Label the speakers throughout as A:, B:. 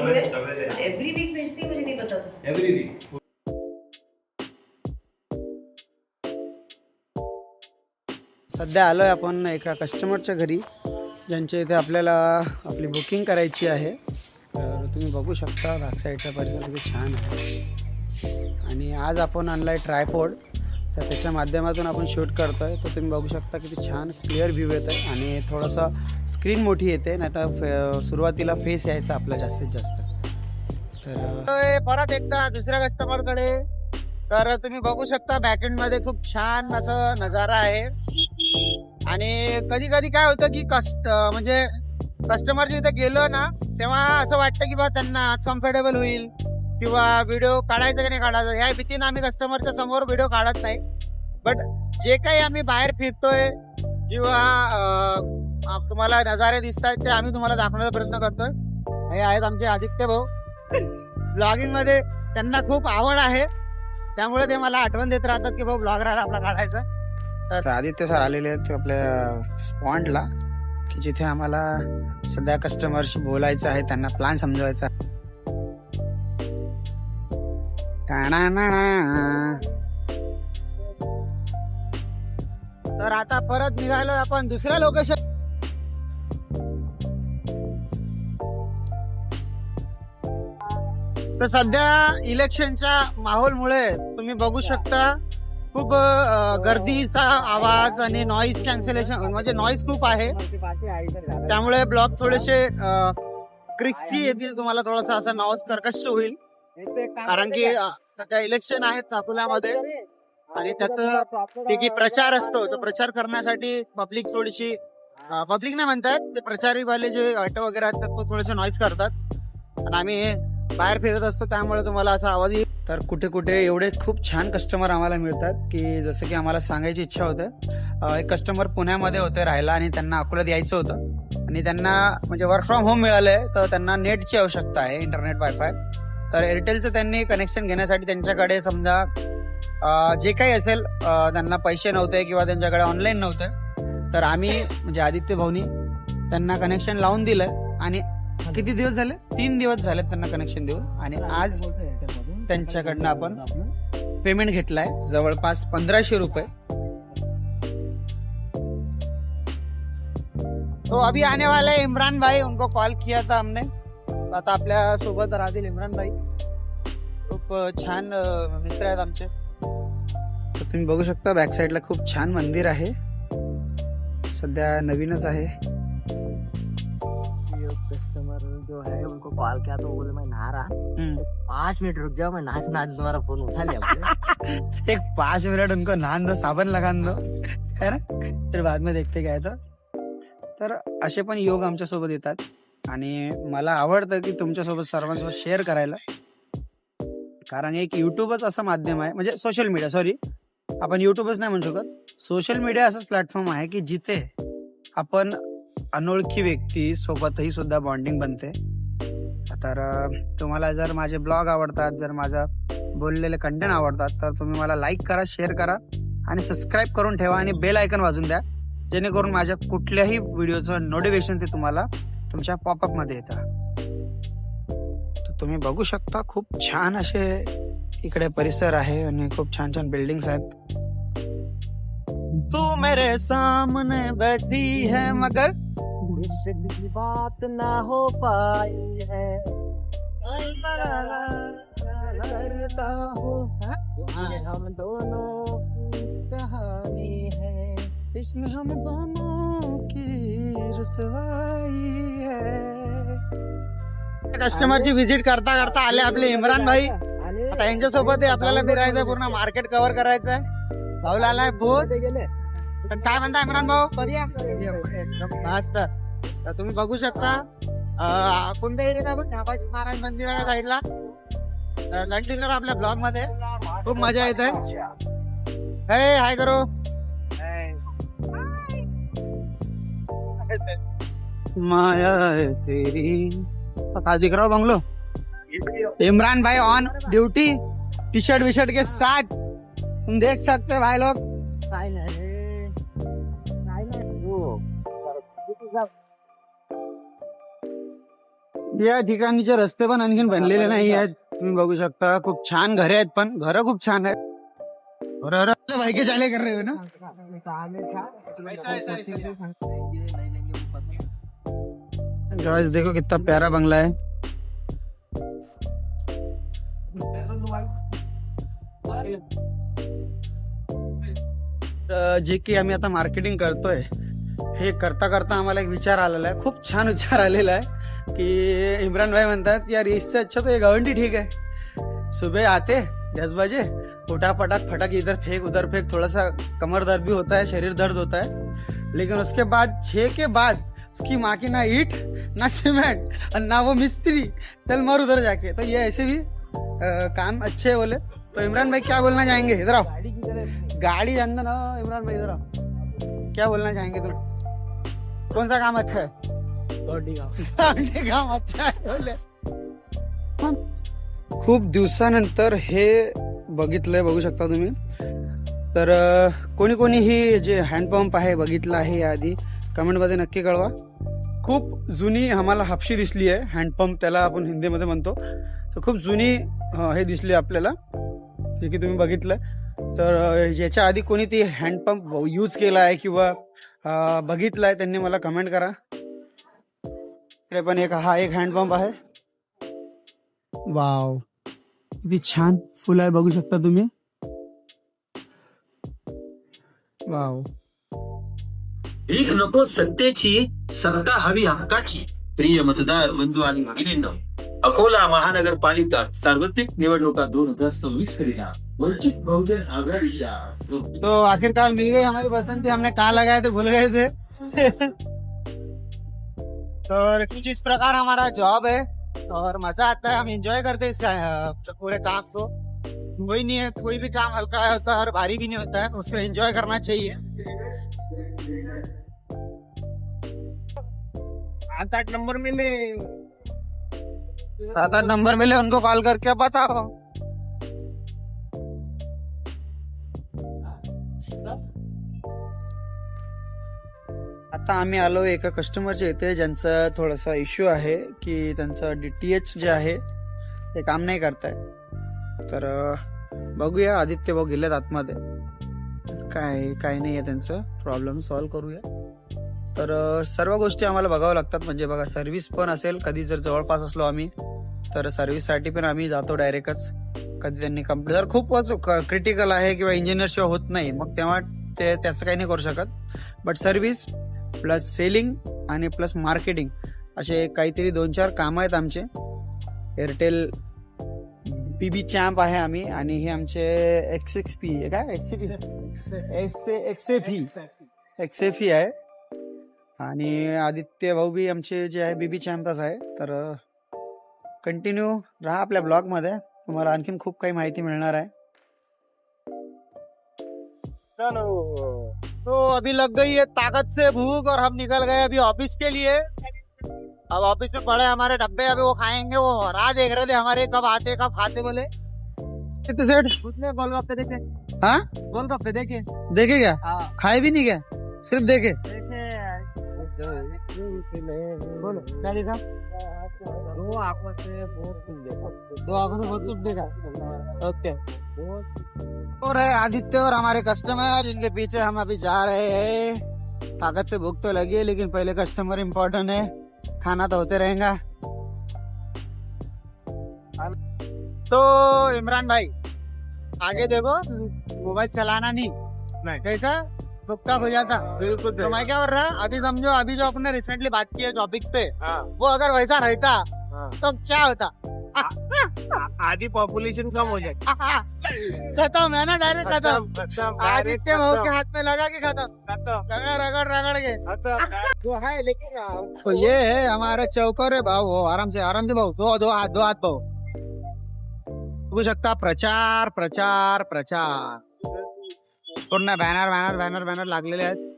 A: Every weak भेजती है, मुझे नहीं पता था।
B: Every week.
C: सध्या आलोय आपण एका कस्टमरच्या घरी, ज्यांच्या इथे आपल्याला आपली बुकिंग करायची आहे. तर तुम्ही बघू शकता बॅक साईडचा परिसर किती छान आहे. आणि आज आपण आणलाय ट्रायपॉड, तर त्याच्या माध्यमातून आपण शूट करतोय. तर तुम्ही बघू शकता किती छान क्लिअर व्ह्यू येत आहे आणि थोडंसं स्क्रीन मोठी येते, नाही तर सुरुवातीला फेस यायचा आपला जास्तीत जास्त. तर परत एकदा दुसऱ्या कस्टमरकडे. तर तुम्ही बघू शकता बॅकएंड मध्ये खूप छान असं नजारा आहे. आणि कधी कधी काय होतं की म्हणजे कस्टमरच्या इथे गेलो ना, तेव्हा असं वाटतं की बा त्यांना कम्फर्टेबल होईल किंवा व्हिडिओ काढायचा की नाही काढायचा या भीतीनं आम्ही कस्टमरच्या समोर व्हिडिओ काढत नाही. बट जे काही आम्ही बाहेर फिरतोय किंवा तुम्हाला नजारे दिसत आहेत ते आम्ही तुम्हाला दाखवण्याचा प्रयत्न करतोय. हे आहेत आमचे आदित्य भाऊ. ब्लॉगिंग मध्ये त्यांना खूप आवड आहे, त्यामुळे ते मला आठवण देत राहतात की भाऊ ब्लॉग राहिला आपला काढायचा. तर आदित्य सर आलेले आहेत आपल्या स्पॉटला, की जिथे आम्हाला सध्या कस्टमरशी बोलायचं आहे, त्यांना प्लॅन समजवायचा. तर आता परत निघालो आपण दुसऱ्या लोकेशन. तर सध्या इलेक्शनच्या माहोलमुळे तुम्ही बघू शकता खूप गर्दीचा आवाज आणि नॉईज कॅन्सलेशन, म्हणजे नॉईज खूप आहे, त्यामुळे ब्लॉग थोडेसे क्रिस्पी येतील. तुम्हाला थोडासा असा नॉईज कर्कश होईल, कारण की सध्या इलेक्शन आहेत अकोल्यामध्ये आणि त्याचं ते की प्रचार असतो, तो प्रचार करण्यासाठी पब्लिक थोडीशी पब्लिक नाही म्हणतात ते प्रचारी वाले जे ऑटो वगैरे असतात तो थोडेसे नॉईज करतात. आणि आम्ही बाहेर फिरत असतो, त्यामुळे तुम्हाला असा आवाज येईल. तर कुठे कुठे एवढे खूप छान कस्टमर आम्हाला मिळतात की जसं की आम्हाला सांगायची इच्छा होते. एक कस्टमर पुण्यामध्ये होते राहायला आणि त्यांना अकोल्यात यायचं होतं आणि त्यांना म्हणजे वर्क फ्रॉम होम मिळालंय, तर त्यांना नेटची आवश्यकता आहे, इंटरनेट वायफाय. तर एअरटेलचं त्यांनी कनेक्शन घेण्यासाठी त्यांच्याकडे समजा जे काही असेल त्यांना पैसे नव्हते किंवा त्यांच्याकडे ऑनलाईन नव्हते, तर आम्ही म्हणजे आदित्य भाऊनी त्यांना कनेक्शन लावून दिलं. आणि किती दिवस झाले? 3 दिवस झाले त्यांना कनेक्शन देऊन. आणि आज त्यांच्याकडनं आपण पेमेंट घेतलाय जवळपास 1500 रुपये. तो अभी आने वाला है इमरान भाई, उनको कॉल किया था हमने. आता आपल्या सोबत राहतील इमरान भाई, खूप छान मित्र आहेत आमचे. तर तुम्ही बघू शकता बॅक साईडला खूप छान मंदिर आहे, सध्या नवीनच आहे.
D: कस्टमर जो है उनको कॉल किया तो बोले मैं नहा रहा, 5 मिनट रुक जाओ, मैं नहा तुम्हारा फोन उठा लिया.
C: एक 5 मिनट उनको नहान दो, साबन लगान दो, है ना, फिर बाद में देखते काय. तर असे पण योग आमच्या सोबत येतात आणि मला आवडतं की तुमच्यासोबत सर्वांसोबत शेअर करायला, कारण एक युट्यूबच असं माध्यम आहे, म्हणजे सोशल मीडिया, सॉरी आपण युट्यूबच नाही म्हणू शकत, सोशल मीडिया असंच प्लॅटफॉर्म आहे की जिथे आपण अनोळखी व्यक्ती सोबतही सुद्धा बॉन्डिंग बनते. तर तुम्हाला जर माझे ब्लॉग आवडतात, जर माझा बोललेले कंटेंट आवडतात, तर तुम्ही मला लाईक करा, शेअर करा आणि सबस्क्राईब करून ठेवा आणि बेल आयकॉन वाजून द्या, जेणेकरून माझ्या कुठल्याही व्हिडिओचं नोटिफिकेशन ते तुम्हाला तुमच्या पॉपअप मध्ये येतं. तर तुम्ही बघू शकता खूप छान असे इकडे परिसर आहे आणि खूप छान छान बिल्डिंग्स आहेत. तू मेरे सामने बैठी है मगर
D: इससे बात ना हो पाई है,
C: करता हूँ
D: इसमें हम दोनों की कहानी है,
C: इसमें हम दोनों की रसवाई है. कस्टमरची व्हिजिट करता करता आले आपले इम्रान भाई. आता यांच्यासोबत आपल्याला फिरायचं, पूर्ण मार्केट कव्हर करायचंय. भाऊला आलाय भूत. तर काय म्हणता इम्रान भाऊ? एकदम मस्त. तर तुम्ही बघू शकता कोणत्या एरियात आपण छत्रपती महाराज मंदिराच्या साईडला कंटिन्यू आपल्या ब्लॉग मध्ये खूप मजा येते. हे हाय करो. माया है तेरी. आता दिख रहा हो बंगलो. इमरान भाई ऑन ड्यूटी, टी शर्ट विशर्ट के साथ तुम देख सकते हैं भाई लोग. या ठिकाणीचे रस्ते पण आणखीन बनलेले नाही आहेत. तुम्ही बघू शकता खूप छान घरे आहेत, पण घरं खूप छान आहेत. बाईके चाले कर रहे हो ना. गाइस देखो कितना प्यारा बंगला है. जे की आम्ही आता मार्केटिंग करतोय, हे करता करता आम्हाला एक विचार आलेला आहे, खूप छान विचार आलेला आहे की इम्रान भाई म्हणतात यार इससे अच्छा तो ये गवंडी ठीक है. सुबह आते 10 बजे उठा पटाक फटक इधर फेंक उधर फेंक, थोड़ा सा कमर दर्द भी होता है, शरीर दर्द होता है, लेकिन उसके बाद 6 के बाद उसकी माँ की ना ईट ना सीमेंट और ना वो मिस्त्री, चल मर उधर जाके. तो ये ऐसे भी काम अच्छे बोले. तो इमरान भाई क्या बोलना चाहेंगे? इधर आओ, गाड़ी अंदर ना. इमरान भाई इधर आओ, क्या बोलना चाहेंगे तुम? कौन सा काम अच्छा है? काम अच्छा है बोले. खूप दिवसानंतर हे बघितलंय, बघू शकता तुम्ही. तर कोणी कोणी ही जे हँडपंप आहे बघितलं आहे याआधी, कमेंटमध्ये नक्की कळवा. खूप जुनी आम्हाला हापशी दिसली आहे, हँडपंप त्याला आपण हिंदीमध्ये म्हणतो. तर खूप जुनी हे दिसली आपल्याला, जे की तुम्ही बघितलंय. तर याच्या आधी कोणी ती हँडपंप यूज केला आहे किंवा बघितलाय त्यांनी मला कमेंट करा. इकडे पण एक हँडपंप आहे. वाव, किती छान फुल आहे, बघू शकता तुम्ही. वाव.
B: भीक नको सत्तेची, सत्ता हवी हक्काची. प्रिय मतदार बंधू आणि भगिनींनो, अकोला महानगरपालिका सार्वत्रिक निवडणुका 2026 करिता वंचित बहुजन आघाड़ीच्या.
C: तो आखिरकार मिल गई हमारी बसंती. हमने कहाँ लगाए थे, भूल गए थे. तो कुछ इस प्रकार हमारा जॉब है और मजा आता है, हम एंजॉय करते हैं इसका पूरे काम को. वही नहीं है, कोई भी काम हल्का होता है और भारी भी नहीं होता है, उसको एंजॉय करना चाहिए.
D: 7-8 नंबर मिले,
C: 7-8 नंबर मिले, उनको कॉल करके बताओ. आता आम्ही आलो एका कस्टमरच्या इथे, ज्यांचा थोडासा इश्यू आहे की त्यांचं DTH जे आहे ते काम नाही करताय. तर बघूया, आदित्य भाऊ गेलेत आतमध्ये, काय नाही आहे त्यांचं प्रॉब्लेम सॉल्व्ह करूया. तर सर्व गोष्टी आम्हाला बघावं लागतात. म्हणजे बघा, सर्व्हिस पण असेल, कधी जर जवळपास असलो आम्ही तर सर्व्हिससाठी पण आम्ही जातो डायरेक्टच. कधी त्यांनी कंप्लीट जर खूपच क्रिटिकल आहे किंवा इंजिनियर शिवाय होत नाही, मग तेव्हा त्याचं काही नाही करू शकत. बट सर्व्हिस प्लस सेलिंग आणि प्लस मार्केटिंग असे काहीतरी 2-4 कामं आहेत आमचे. एअरटेल PB चॅम्प आहे आम्ही, आणि हे आमचे XXP काय XFE आहे. आणि आदित्य भाऊ बी आमचे जे आहे BB चॅम्पच आहे. तर कंटिन्यू राहा आपल्या ब्लॉग मध्ये, तुम्हाला आणखीन खूप काही माहिती मिळणार आहे. तो अभी लग गई है ताकत से भूख और हम निकल गए अभी ऑफिस के लिए. अब ऑफिस में पड़े हमारे डब्बे, अभी वो खाएंगे. वो राह देख रहे थे हमारे, कब आते कब खाते बोले. कितने सेठ उसने गोलगप्पे देखे? हाँ, गोलगप्पे देखे क्या? हाँ. खाए भी नहीं क्या, सिर्फ देखे? बोलो क्या देखा? 2 आंखों से बहुत कुछ देखा. ओके. और है आदित्य और हमारे कस्टमर, जिनके पीछे हम अभी जा रहे हैं. ताकत से भूख तो लगी है, लेकिन पहले कस्टमर इम्पोर्टेंट है, खाना तो होते रहेगा. तो इमरान भाई आगे देखो, मोबाइल चलाना नहीं कैसा फुकटा हो जाता. बिल्कुल. तो मैं क्या कर रहा, अभी समझो, अभी जो अपने रिसेंटली बात की है टॉपिक पे, वो अगर वैसा रहता तो क्या होता?
D: आधी पॉपुलेशन कम हो जाएगी.
C: खत्म है ना, डायरेक्ट खत्म. आदित्य भाऊ के हाथ में लगा के खत्म, रगड़ के वो है. लेकिन तो ये है हमारा चौकर है भाऊ. आराम से भाऊ, दो हाथ भाऊ. बघू शकता, प्रचार प्रचार प्रचार, पूर्ण बॅनर लागलेले आहेत.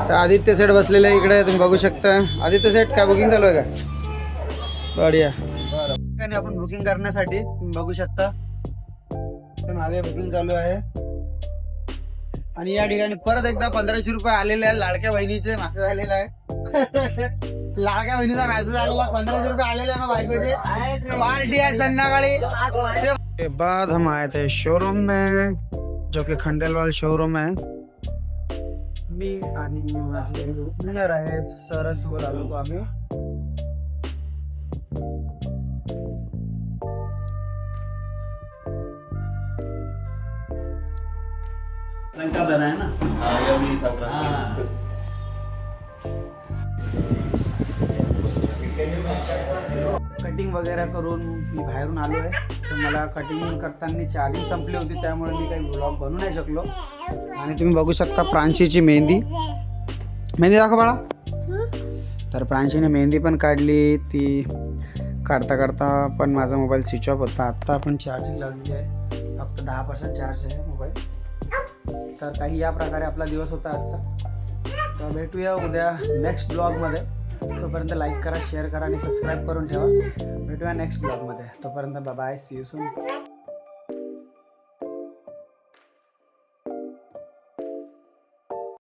C: तर आदित्य सेट बसलेले आहे इकडे, तुम्ही बघू शकता. आदित्य सेट काय बुकिंग चालू आहे का? बढिया. बरं, आपण बुकिंग करण्यासाठी तुम्ही बघू शकता मागे बुकिंग चालू आहे. आणि या ठिकाणी परत एकदा 1500 रुपये आलेले आहे. लाडक्या बहिणीचे मेसेज आलेला आहे. लाडक्या बहिणीचा मेसेज आलेला, 1500 रुपये आलेले आहे बायकोचे. पार्टी आहे संध्याकाळी. के बाद हम आए थे शोरूम में, जो कि खंडेलवाल शोरूम है. मी आणि माझे इंजिनियर आहेत, सरच बोलालो आम्ही. लंका बना है ना. कटिंग वगैरे करून मी बाहेरून आलो आहे. तर मला कटिंग करताना चार्जिंग संपली होती, त्यामुळे मी काही व्लॉग बनवू नाही शकलो. आणि तुम्ही बघू शकता प्रांशीची मेहंदी दाखव बाळा. तर प्रांशीने मेहंदी पण काढली. ती काढता काढता पण माझा मोबाईल स्विच ऑफ होता. आत्ता पण चार्जिंग लावलेली आहे, फक्त 10% चार्ज आहे मोबाईल. तर काही या प्रकारे आपला दिवस होता आजचा. तर भेटूया उद्या नेक्स्ट ब्लॉगमध्ये. तोपर्यंत लाईक करा, शेअर करा आणि सबस्क्राईब करून ठेवा. भेटूया नेक्स्ट ब्लॉगमध्ये. तोपर्यंत बाय, सी यू सून.